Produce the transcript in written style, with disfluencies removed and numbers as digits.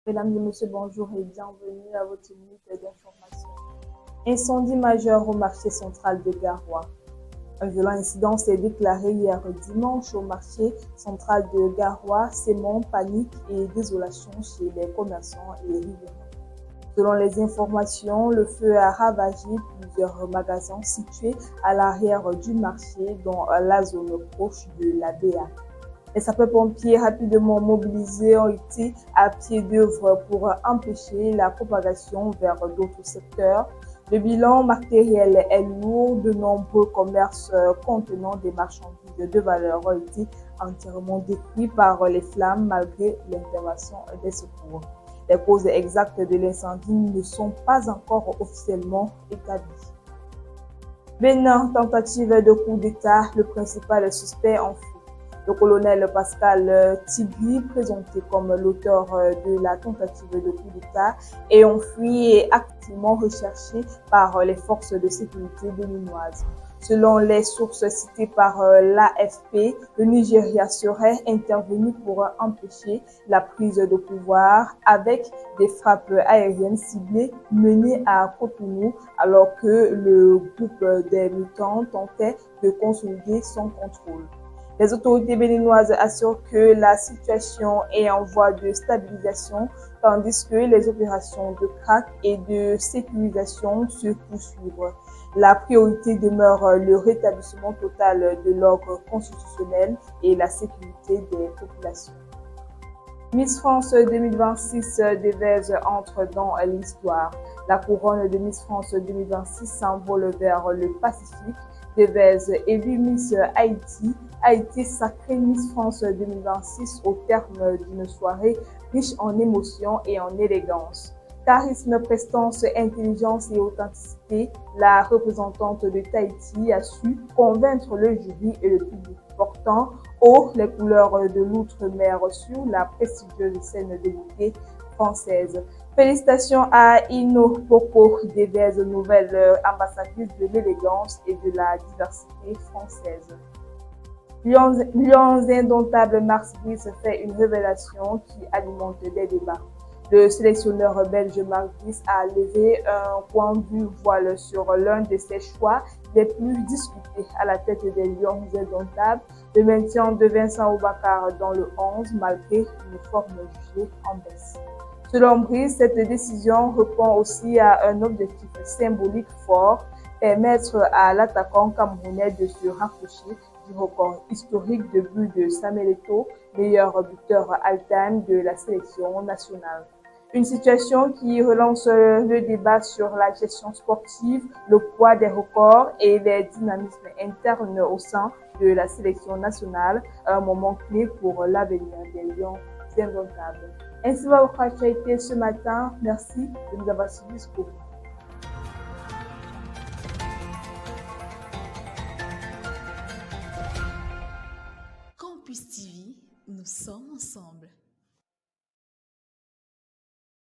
Mesdames et messieurs, bonjour et bienvenue à votre minute d'information. Incendie majeur au marché central de Garoua. Un violent incident s'est déclaré hier dimanche au marché central de Garoua, sémant panique et désolation chez les commerçants et les riverains. Selon les informations, le feu a ravagé plusieurs magasins situés à l'arrière du marché dans la zone proche de la BA. Les sapeurs-pompiers rapidement mobilisés ont été à pied d'œuvre pour empêcher la propagation vers d'autres secteurs. Le bilan matériel est lourd. De nombreux commerces contenant des marchandises de valeur ont été entièrement détruits par les flammes malgré l'intervention des secours. Les causes exactes de l'incendie ne sont pas encore officiellement établies. Bénin, tentative de coup d'État, le principal suspect en fuite. Le colonel Pascal Tigri, présenté comme l'auteur de la tentative de coup d'État, est enfui et activement recherché par les forces de sécurité béninoises. Selon les sources citées par l'AFP, le Nigeria serait intervenu pour empêcher la prise de pouvoir avec des frappes aériennes ciblées menées à Cotonou alors que le groupe des militants tentait de consolider son contrôle. Les autorités béninoises assurent que la situation est en voie de stabilisation, tandis que les opérations de traque et de sécurisation se poursuivent. La priorité demeure le rétablissement total de l'ordre constitutionnel et la sécurité des populations. Miss France 2026 Devèze entre dans l'histoire. La couronne de Miss France 2026 s'envole vers le Pacifique. Devèze, élue Miss Haïti, a été sacrée Miss France 2026 au terme d'une soirée riche en émotions et en élégance. Charisme, prestance, intelligence et authenticité, la représentante de Tahiti a su convaincre le jury et le public, portant haut les couleurs de l'outre-mer sur la prestigieuse scène de beauté française. Félicitations à Ino Poko Devèze, nouvelle ambassadrice de l'élégance et de la diversité française. Lions indomptables, Mars Brice fait une révélation qui alimente les débats. Le sélectionneur belge Mars Brice a levé un point de vue voile sur l'un de ses choix les plus discutés à la tête des Lions indomptables, le maintien de Vincent Aboubakar dans le 11 malgré une forme jugée en baisse. Selon Brice, cette décision répond aussi à un objectif symbolique fort, permettre à l'attaquant camerounais de se rapprocher du record historique de buts de Samuel Eto'o, meilleur buteur all-time de la sélection nationale. Une situation qui relance le débat sur la gestion sportive, le poids des records et les dynamismes internes au sein de la sélection nationale, un moment clé pour l'avenir des Lions indomptables. Ainsi va votre actualité ce matin. Merci de nous avoir suivis jusqu'au bout.